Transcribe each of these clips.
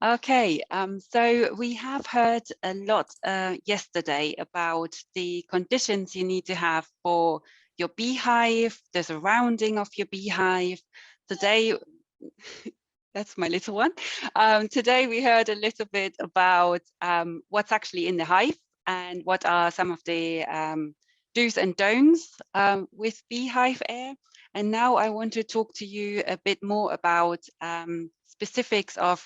Okay, so we have heard a lot yesterday about the conditions you need to have for your beehive, the surrounding of your beehive. Today, that's my little one. Today we heard a little bit about what's actually in the hive and what are some of the do's and don'ts with Beehive Air. And now I want to talk to you a bit more about specifics of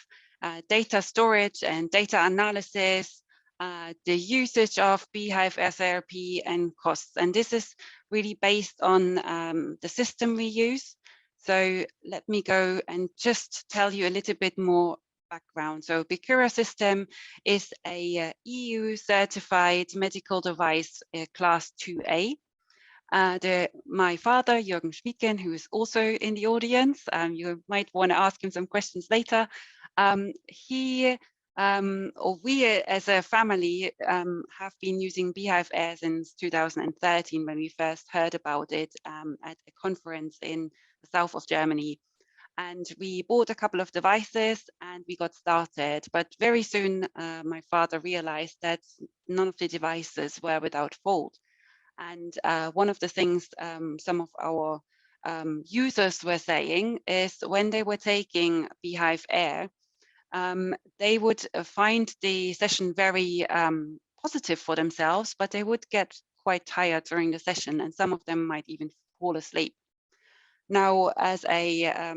data storage and data analysis, the usage of Beehive Air Therapy and costs. And this is really based on the system we use. So let me go and just tell you a little bit more background. So Beehive system is a EU certified medical device class 2A. My father, Jürgen Schmiedgen, who is also in the audience, you might want to ask him some questions later. We as a family have been using Beehive Air since 2013 when we first heard about it at a conference in the south of Germany. And we bought a couple of devices and we got started. But very soon, my father realized that none of the devices were without fault. And one of the things some of our users were saying is when they were taking Beehive Air, they would find the session very positive for themselves, but they would get quite tired during the session, and some of them might even fall asleep. Now, as a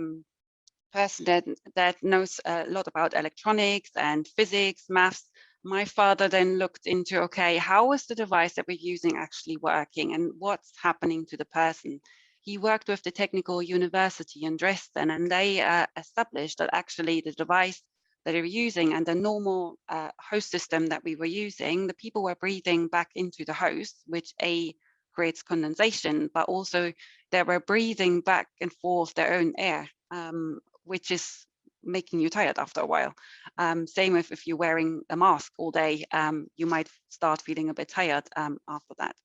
person that knows a lot about electronics and physics, maths, my father then looked into, okay, how is the device that we're using actually working and what's happening to the person? He worked with the Technical University in Dresden, and they established that actually the device that they were using and the normal host system that we were using, the people were breathing back into the host, which creates condensation, but also they were breathing back and forth their own air, which is making you tired after a while. Same if you're wearing a mask all day, you might start feeling a bit tired after that.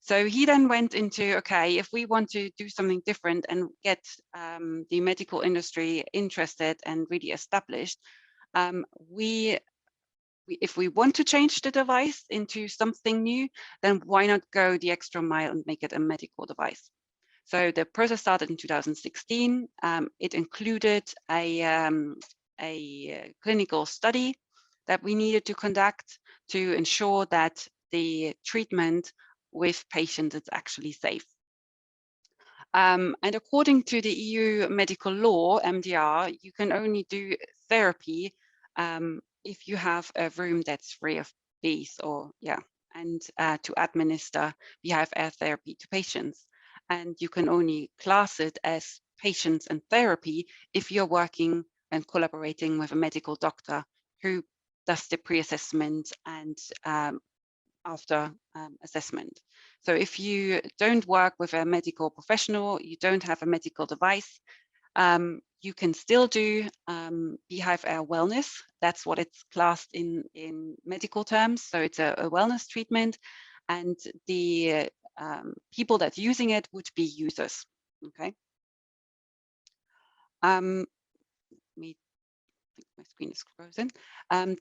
So he then went into, okay, if we want to do something different and get the medical industry interested and really established, if we want to change the device into something new, then why not go the extra mile and make it a medical device? So the process started in 2016. It included a clinical study that we needed to conduct to ensure that the treatment with patients is actually safe. And according to the EU medical law, MDR, you can only do therapy if you have a room that's free of bees and to administer Beehive Air Therapy to patients. And you can only class it as patients and therapy if you're working and collaborating with a medical doctor who does the pre-assessment and after assessment. So if you don't work with a medical professional, you don't have a medical device, you can still do Beehive Air Wellness. That's what it's classed in medical terms. So it's a wellness treatment, and the people that's using it would be users. Okay. I think my screen is frozen.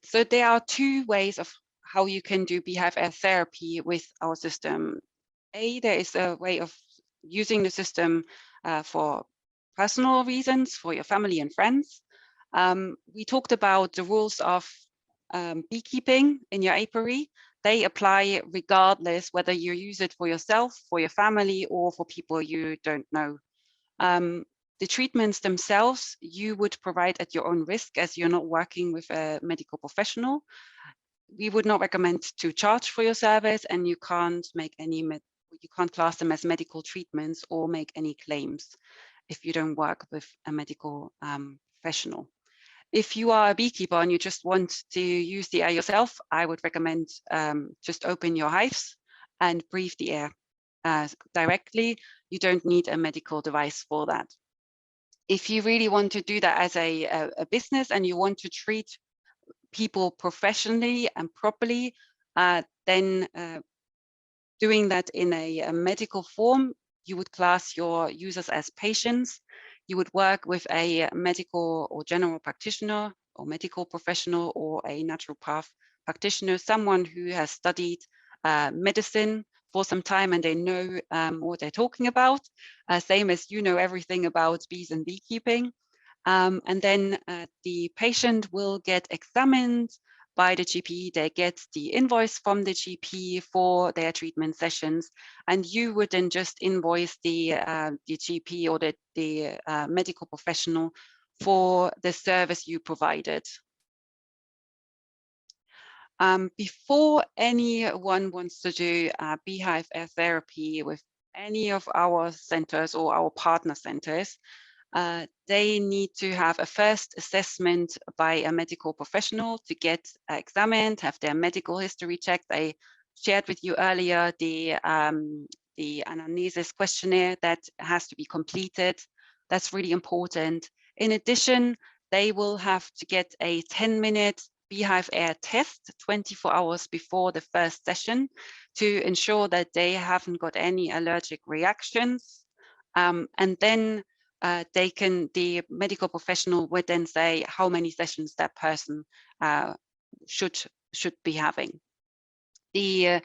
So there are two ways of how you can do Beehive Air Therapy with our system. There is a way of using the system for personal reasons, for your family and friends. We talked about the rules of beekeeping in your apiary. They apply regardless whether you use it for yourself, for your family, or for people you don't know. The treatments themselves, you would provide at your own risk as you're not working with a medical professional. We would not recommend to charge for your service, and you can't make you can't class them as medical treatments or make any claims if you don't work with a medical professional. If you are a beekeeper and you just want to use the air yourself, I would recommend just open your hives and breathe the air directly. You don't need a medical device for that. If you really want to do that as a business and you want to treat people professionally and properly, then doing that in a medical form, you would class your users as patients. You would work with a medical or general practitioner or medical professional or a naturopath practitioner, someone who has studied medicine for some time and they know what they're talking about, same as you know everything about bees and beekeeping. And then the patient will get examined by the GP. They get the invoice from the GP for their treatment sessions, and you would then just invoice the GP or the medical professional for the service you provided. Before anyone wants to do Beehive Air Therapy with any of our centers or our partner centers, they need to have a first assessment by a medical professional to get examined, have their medical history checked. I shared with you earlier the anamnesis questionnaire that has to be completed. That's really important. In addition, they will have to get a 10-minute Beehive Air test 24 hours before the first session to ensure that they haven't got any allergic reactions. And then the medical professional would then say how many sessions that person should be having. The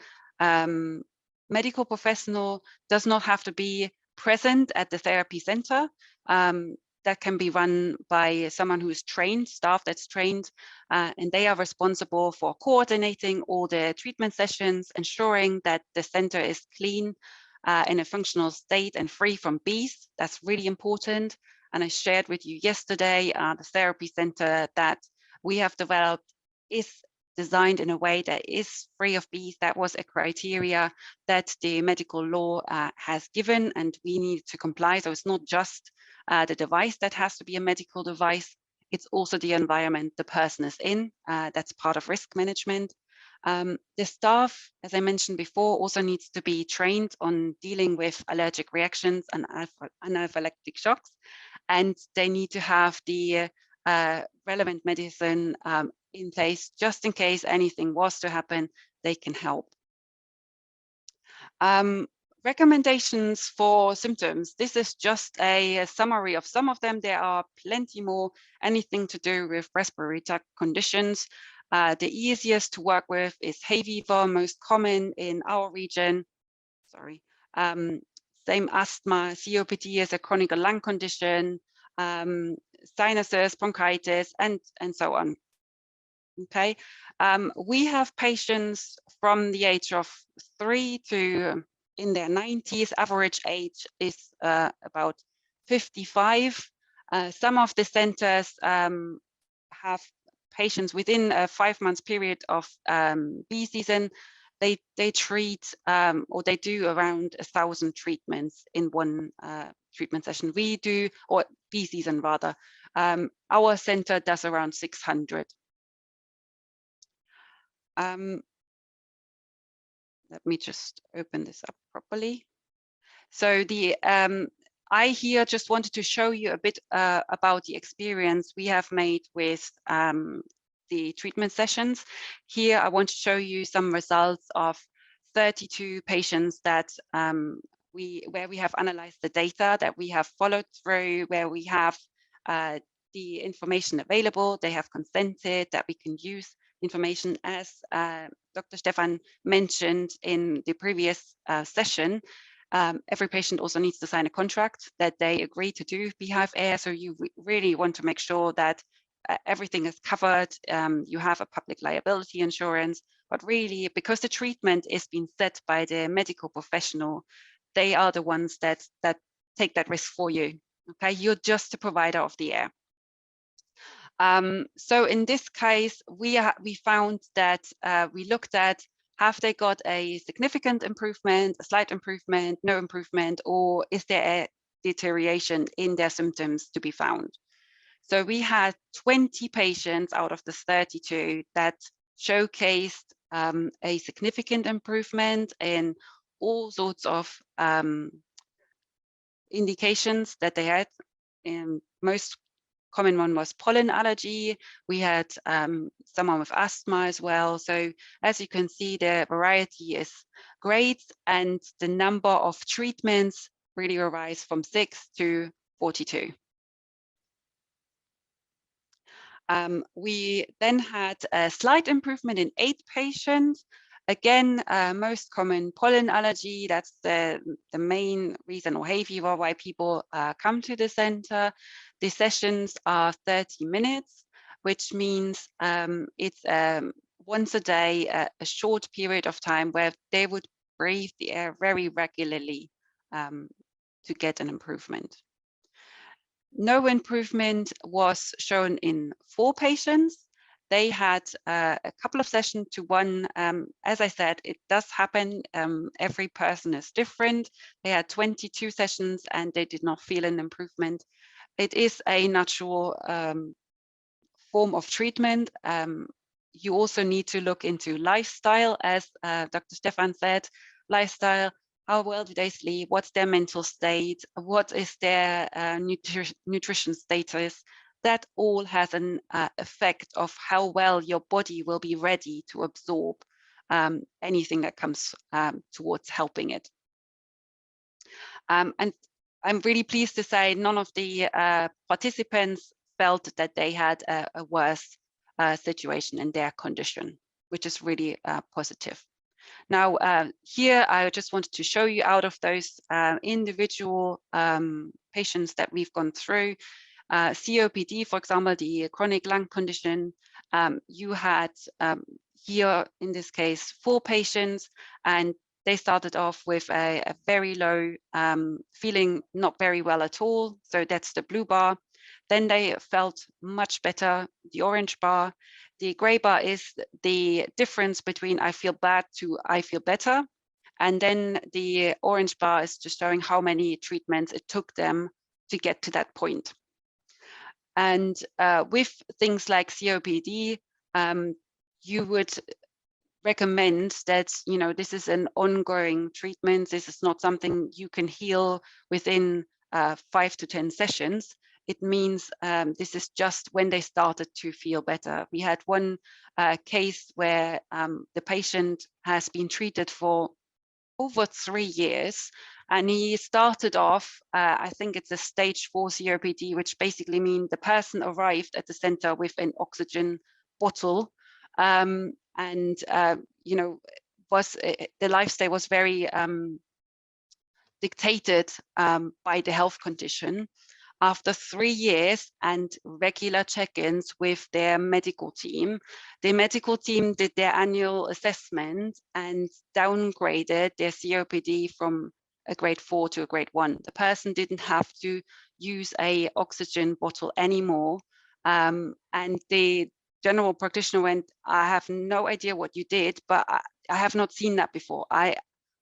medical professional does not have to be present at the therapy center. That can be run by someone who is trained, staff that's trained, and they are responsible for coordinating all the treatment sessions, ensuring that the center is clean, in a functional state and free from bees. That's really important. And I shared with you yesterday, the therapy center that we have developed is designed in a way that is free of bees. That was a criteria that the medical law has given, and we need to comply. So it's not just the device that has to be a medical device, it's also the environment the person is in. That's part of risk management. The staff, as I mentioned before, also needs to be trained on dealing with allergic reactions and anaphylactic shocks, and they need to have the relevant medicine in place just in case anything was to happen, they can help. Recommendations for symptoms. This is just a summary of some of them. There are plenty more, anything to do with respiratory tract conditions. The easiest to work with is hay fever, most common in our region. Sorry. Same asthma, COPD is a chronic lung condition, sinuses, bronchitis, and so on. Okay, we have patients from the age of 3 to in their 90s. Average age is about 55. Some of the centers have patients within a 5-month period of bee season. They treat or they do around 1,000 treatments in one treatment session. We do, or bee season rather. Our center does around 600. Let me just open this up properly. So the I here just wanted to show you a bit about the experience we have made with the treatment sessions. Here I want to show you some results of 32 patients that where we have analyzed the data, that we have followed through, where we have the information available, they have consented that we can use information. As Dr. Stefan mentioned in the previous session, every patient also needs to sign a contract that they agree to do Beehive Air. So you really want to make sure that everything is covered. You have a public liability insurance, but really because the treatment is being set by the medical professional, they are the ones that take that risk for you. Okay, you're just the provider of the air. So in this case, we found that we looked at, have they got a significant improvement, a slight improvement, no improvement, or is there a deterioration in their symptoms to be found? So we had 20 patients out of the 32 that showcased a significant improvement in all sorts of indications that they had. Most common one was pollen allergy. We had someone with asthma as well. So as you can see, the variety is great, and the number of treatments really rise from 6 to 42. We then had a slight improvement in 8 patients. Again, most common pollen allergy. That's the main reason, or hay fever, why people come to the center. The sessions are 30 minutes, which means it's once a day, a short period of time where they would breathe the air very regularly to get an improvement. No improvement was shown in 4 patients. They had a couple of sessions to one. As I said, it does happen. Every person is different. They had 22 sessions and they did not feel an improvement. It is a natural form of treatment. You also need to look into lifestyle, as Dr. Stefan said, lifestyle. How well do they sleep? What's their mental state? What is their nutrition status? That all has an effect of how well your body will be ready to absorb anything that comes towards helping it. And I'm really pleased to say none of the participants felt that they had a worse situation in their condition, which is really positive. Now, here I just wanted to show you out of those individual patients that we've gone through. COPD, for example, the chronic lung condition, you had here, in this case, 4 patients, and they started off with a very low, feeling not very well at all. So that's the blue bar. Then they felt much better, the orange bar. The gray bar is the difference between I feel bad to I feel better. And then the orange bar is just showing how many treatments it took them to get to that point. And with things like COPD, you would recommend that, you know, this is an ongoing treatment. This is not something you can heal within 5 to 10 sessions. It means this is just when they started to feel better. We had one case where the patient has been treated for over 3 years, and he started off, I think it's a stage 4 COPD, which basically means the person arrived at the center with an oxygen bottle, and you know, was the lifestyle was very dictated by the health condition. After 3 years and regular check-ins with their medical team, the medical team did their annual assessment and downgraded their COPD from a grade 4 to a grade 1. The person didn't have to use a oxygen bottle anymore. And the general practitioner went, I have no idea what you did, but I have not seen that before. I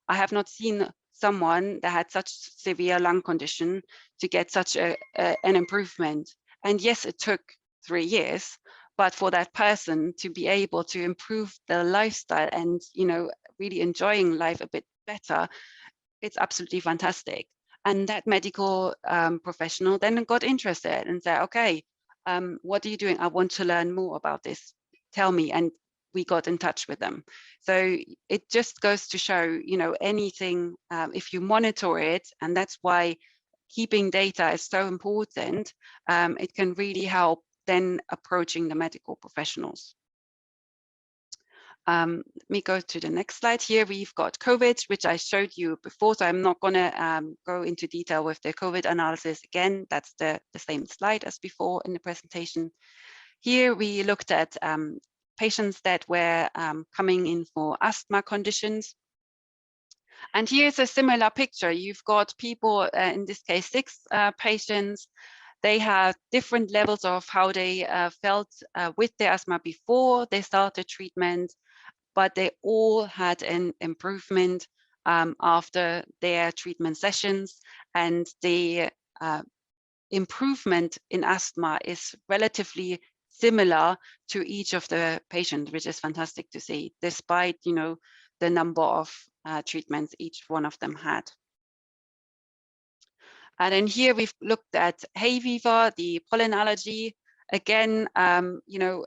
have not seen someone that had such severe lung condition to get such an improvement. And yes, it took 3 years, but for that person to be able to improve their lifestyle and, you know, really enjoying life a bit better, it's absolutely fantastic. And that medical professional then got interested and said, okay, what are you doing? I want to learn more about this. Tell me. And we got in touch with them. So it just goes to show, you know, anything, if you monitor it, and that's why keeping data is so important, it can really help then approaching the medical professionals. Let me go to the next slide. Here we've got COVID, which I showed you before, so I'm not going to go into detail with the COVID analysis again. That's the same slide as before in the presentation. Here we looked at patients that were coming in for asthma conditions. And here's a similar picture. You've got people, in this case, 6 patients. They have different levels of how they felt with their asthma before they started treatment, but they all had an improvement after their treatment sessions. And the improvement in asthma is relatively similar to each of the patients, which is fantastic to see, despite, you know, the number of treatments each one of them had. And then here we've looked at hay fever, the pollen allergy. Again, you know,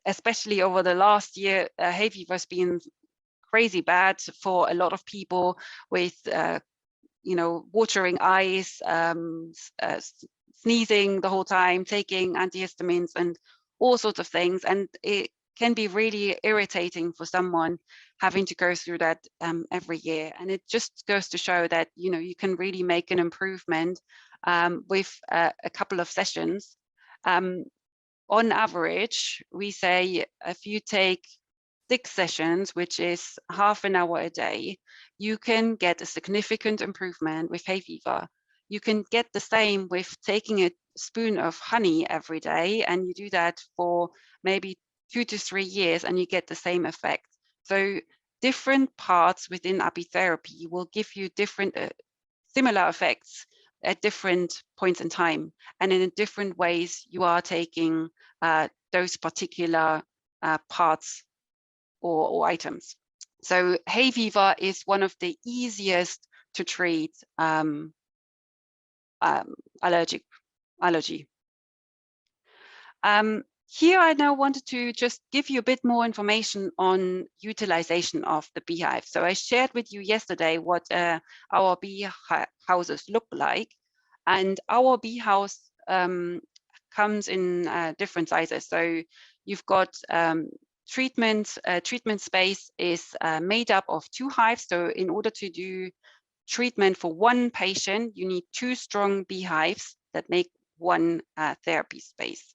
especially over the last year, hay fever has been crazy bad for a lot of people with, you know, watering eyes, sneezing the whole time, taking antihistamines and all sorts of things. And it can be really irritating for someone having to go through that every year. And it just goes to show that, you know, you can really make an improvement with a couple of sessions. On average, we say if you take 6 sessions, which is half an hour a day, you can get a significant improvement with hay fever. You can get the same with taking a spoon of honey every day, and you do that for maybe 2 to 3 years, and you get the same effect. So different parts within apitherapy will give you different similar effects at different points in time, and in different ways you are taking those particular parts or items. So hay fever is one of the easiest to treat allergy. Here I now wanted to just give you a bit more information on utilization of the beehive. So I shared with you yesterday what our bee houses look like, and our bee house comes in different sizes. So you've got treatment space is made up of 2 hives. So in order to do treatment for 1 patient, you need 2 strong beehives that make 1 therapy space.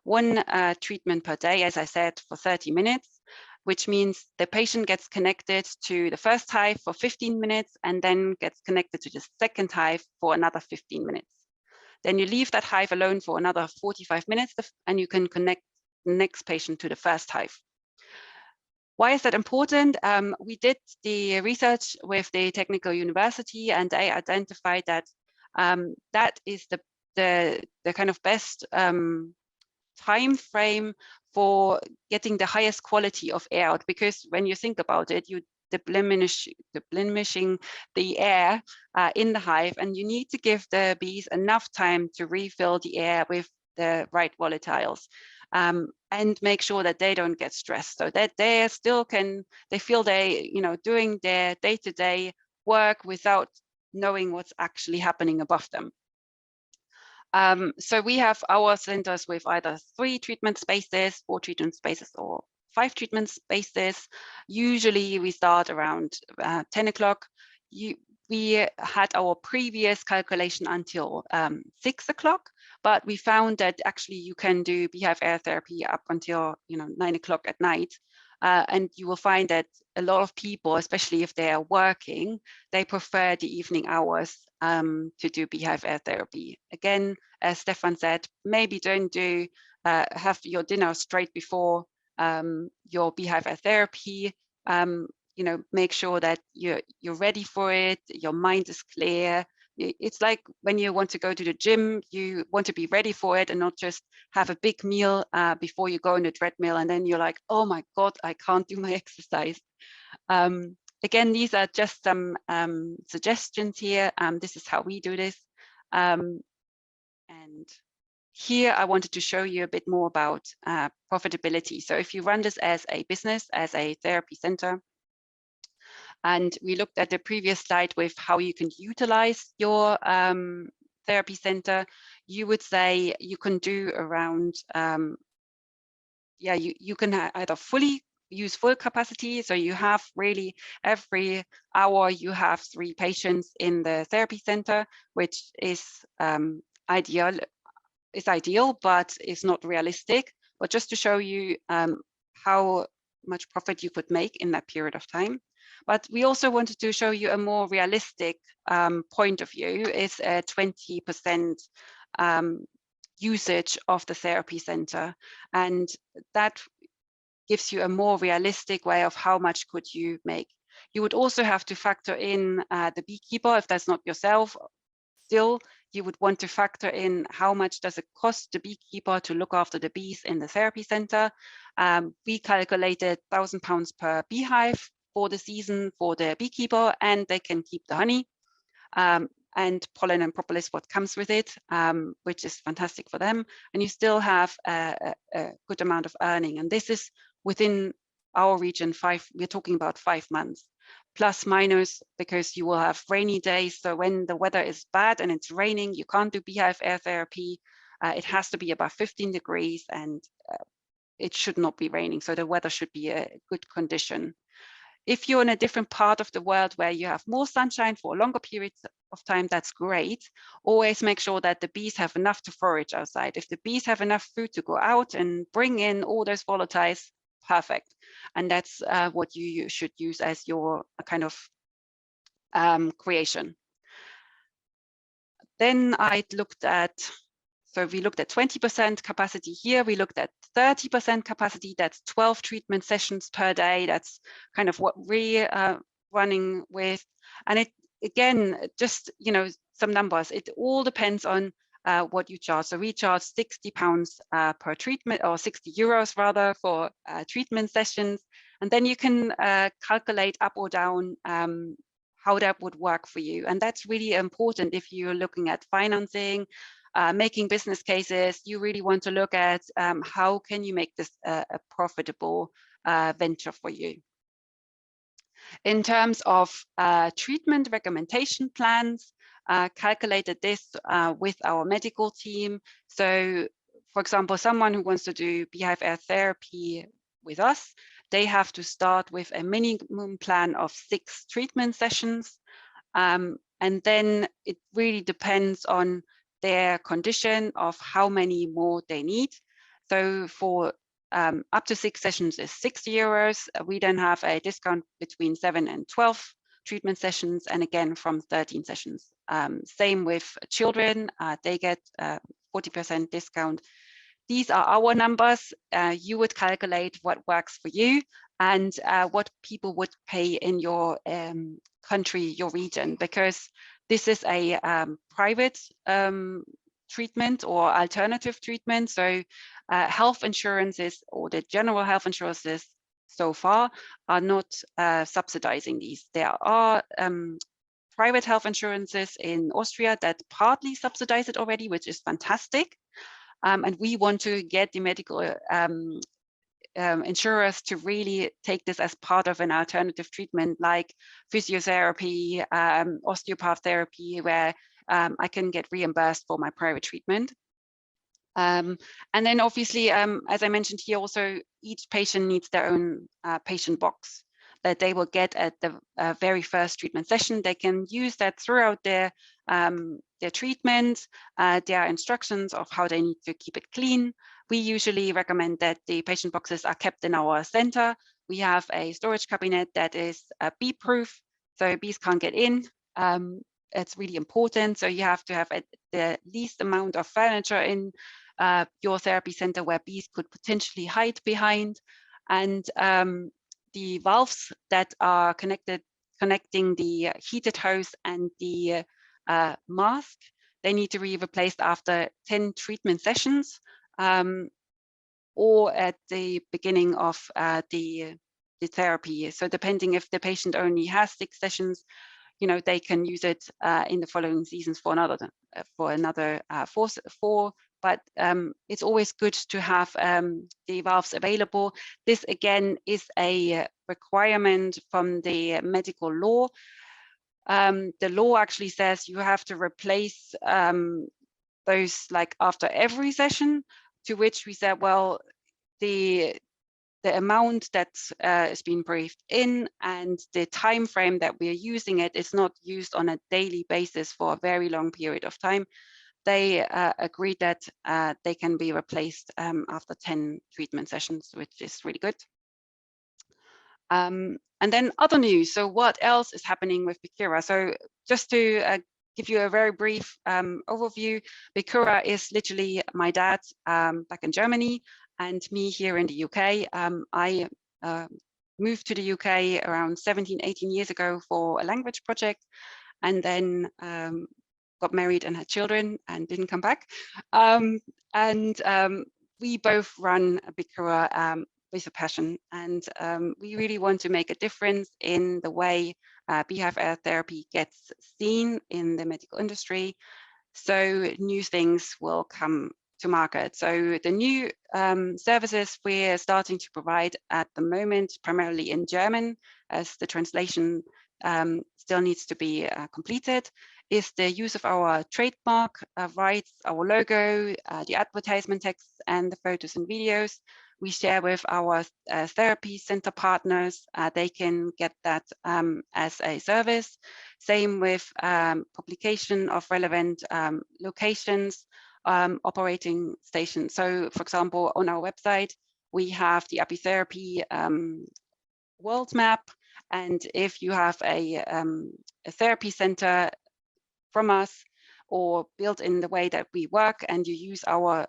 1 treatment per day, as I said, for 30 minutes, which means the patient gets connected to the first hive for 15 minutes and then gets connected to the second hive for another 15 minutes. Then you leave that hive alone for another 45 minutes and you can connect the next patient to the first hive. Why is that important? We did the research with the technical university, and they identified that that is the kind of best time frame for getting the highest quality of air out, because when you think about it, you diminishing the air in the hive, and you need to give the bees enough time to refill the air with the right volatiles, and make sure that they don't get stressed, so that they still they feel they, you know, doing their day-to-day work without knowing what's actually happening above them. So we have our centers with either 3 treatment spaces, 4 treatment spaces, or 5 treatment spaces. Usually we start around 10 o'clock. We had our previous calculation until 6 o'clock, but we found that actually you can do Beehive Air Therapy up until 9 o'clock at night. And you will find that a lot of people, especially if they are working, they prefer the evening hours to do Beehive Air Therapy. Again, as Stefan said, maybe don't do have your dinner straight before your Beehive Air Therapy. Make sure that you're ready for it. Your mind is clear. It's like when you want to go to the gym, you want to be ready for it and not just have a big meal before you go on the treadmill, and then you're like, oh my God, I can't do my exercise. Again, these are just some suggestions here. This is how we do this. And here I wanted to show you a bit more about profitability. So if you run this as a business, as a therapy center, and we looked at the previous slide with how you can utilize your therapy center, you would say you can do around, you can either fully use full capacity. So you have really every hour you have 3 patients in the therapy center, which is ideal, but it's not realistic. But just to show you how much profit you could make in that period of time. But we also wanted to show you a more realistic point of view, is a 20% usage of the therapy center. And that gives you a more realistic way of how much could you make. You would also have to factor in the beekeeper, if that's not yourself. Still, you would want to factor in how much does it cost the beekeeper to look after the bees in the therapy center. We calculated £1,000 per beehive for the season for the beekeeper, and they can keep the honey and pollen and propolis, what comes with it, which is fantastic for them. And you still have a good amount of earning. And this is within our region, we're talking about 5 months. Plus minus, because you will have rainy days. So when the weather is bad and it's raining, you can't do Beehive Air Therapy. It has to be above 15 degrees, and it should not be raining. So the weather should be a good condition. If you're in a different part of the world where you have more sunshine for longer periods of time, that's great. Always make sure that the bees have enough to forage outside. If the bees have enough food to go out and bring in all those volatiles, perfect. And that's what you should use as your kind of creation. Then I looked at, so we looked at 20% capacity here. We looked at 30% capacity. That's 12 treatment sessions per day. That's kind of what we're running with. And it, again, just, you know, some numbers. It all depends on what you charge. So we charge £60 per treatment, or 60 euros rather, for treatment sessions. And then you can calculate up or down how that would work for you. And that's really important if you're looking at financing, making business cases. You really want to look at how can you make this a profitable venture for you. In terms of treatment recommendation plans, calculated this with our medical team. So, for example, someone who wants to do Beehive Air Therapy with us, they have to start with a minimum plan of 6 treatment sessions. And then it really depends on their condition of how many more they need. So for up to 6 sessions is 60 euros. We then have a discount between 7 and 12 treatment sessions, and again from 13 sessions. Same with children, they get 40% discount. These are our numbers. You would calculate what works for you and what people would pay in your country, your region, because this is a private treatment or alternative treatment. So health insurances, or the general health insurances so far, are not subsidizing these. There are private health insurances in Austria that partly subsidize it already, which is fantastic. And we want to get the medical insurers to really take this as part of an alternative treatment, like physiotherapy, osteopath therapy, where I can get reimbursed for my private treatment. And then obviously, as I mentioned here, also each patient needs their own patient box that they will get at the very first treatment session. They can use that throughout their treatment, their instructions of how they need to keep it clean. We usually recommend that the patient boxes are kept in our center. We have a storage cabinet that is bee-proof, so bees can't get in. It's really important. So you have to have the least amount of furniture in your therapy center where bees could potentially hide behind. And the valves that are connecting the heated hose and the mask, they need to be replaced after 10 treatment sessions, or at the beginning of the therapy. So depending if the patient only has 6 sessions, you know, they can use it in the following seasons for another 4. But it's always good to have the valves available. This again is a requirement from the medical law. The law actually says you have to replace those like after every session, to which we said, well, the amount that is being breathed in and the time frame that we are using it is not used on a daily basis for a very long period of time. They agreed that they can be replaced after 10 treatment sessions, which is really good. And then other news. So what else is happening with Bikura? So just to give you a very brief overview, Bikura is literally my dad back in Germany and me here in the UK. I moved to the UK around 17, 18 years ago for a language project, and then got married and had children and didn't come back. We both run Bikura with a passion, and we really want to make a difference in the way Beehive Air Therapy gets seen in the medical industry. So new things will come to market. So the new services we're starting to provide at the moment, primarily in German, as the translation still needs to be completed is the use of our trademark rights, our logo, the advertisement text, and the photos and videos we share with our therapy center partners. They can get that as a service. Same with publication of relevant locations, operating stations. So, for example, on our website, we have the apitherapy world map. And if you have a therapy center from us or built in the way that we work and you use our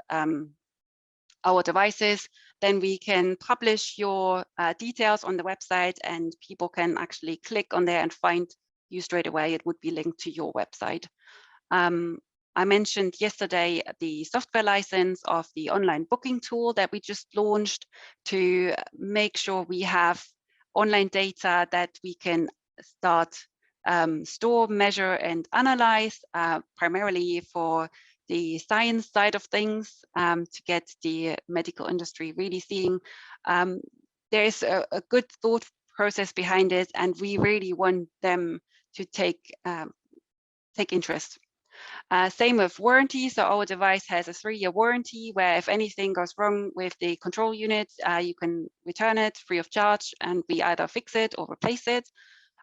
devices, then we can publish your details on the website and people can actually click on there and find you straight away. It would be linked to your website. I mentioned yesterday the software license of the online booking tool that we just launched to make sure we have online data that we can start store, measure, and analyze, primarily for the science side of things, to get the medical industry really seeing there is a good thought process behind it, and we really want them to take interest. Same with warranty. So our device has a 3-year warranty where if anything goes wrong with the control unit, you can return it free of charge and we either fix it or replace it.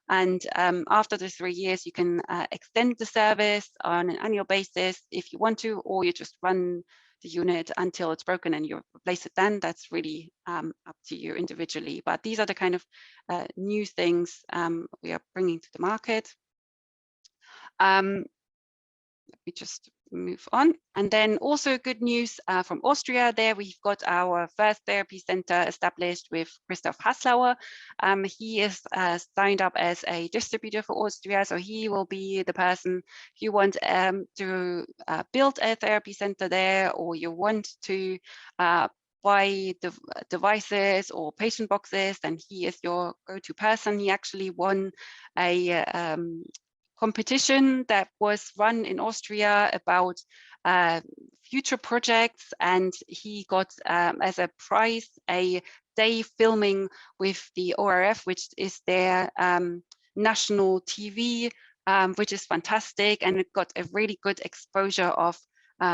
And after the 3 years, you can extend the service on an annual basis if you want to, or you just run the unit until it's broken and you replace it then. That's really up to you individually. But these are the kind of new things we are bringing to the market. Let me just move on. And then also good news from Austria. There we've got our first therapy center established with Christoph Haslauer. He is signed up as a distributor for Austria. So he will be the person if you want to build a therapy center there, or you want to buy the devices or patient boxes, then he is your go-to person. He actually won a competition that was run in Austria about future projects, and he got as a prize a day filming with the ORF, which is their national TV, which is fantastic, and it got a really good exposure of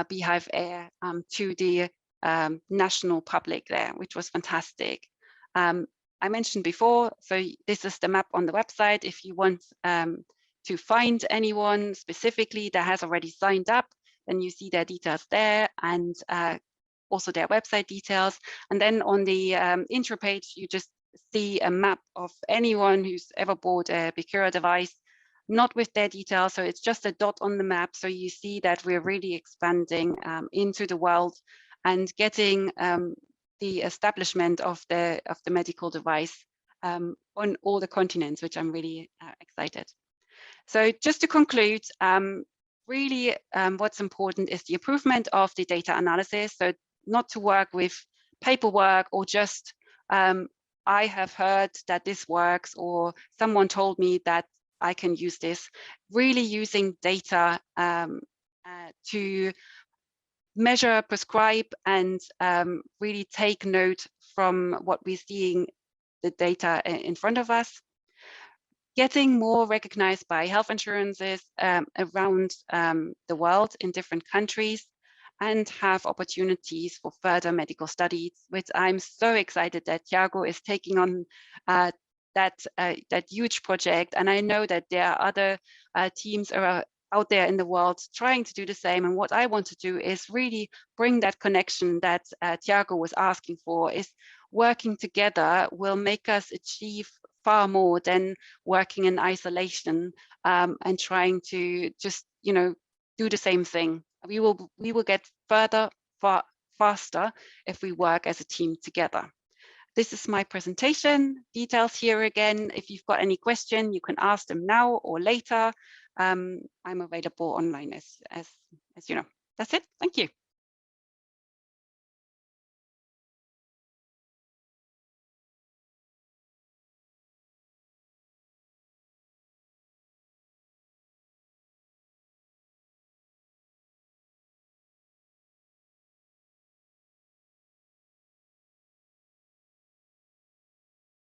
Beehive Air to the national public there, which was fantastic. I mentioned before, so this is the map on the website. If you want to find anyone specifically that has already signed up, then you see their details there, and also their website details. And then on the intro page, you just see a map of anyone who's ever bought a Bicura device, not with their details. So it's just a dot on the map. So you see that we're really expanding into the world and getting the establishment of the medical device on all the continents, which I'm really excited. So just to conclude, really what's important is the improvement of the data analysis. So not to work with paperwork or just, I have heard that this works, or someone told me that I can use this. Really using data to measure, prescribe, and really take note from what we're seeing, the data in front of us. Getting more recognized by health insurances around the world in different countries, and have opportunities for further medical studies, which I'm so excited that Thiago is taking on that huge project. And I know that there are other teams out there in the world trying to do the same. And what I want to do is really bring that connection that Thiago was asking for. Is working together will make us achieve far more than working in isolation and trying to just, do the same thing. We will get further faster if we work as a team together. This is my presentation. Details here again. If you've got any question, you can ask them now or later. I'm available online as you know. That's it. Thank you.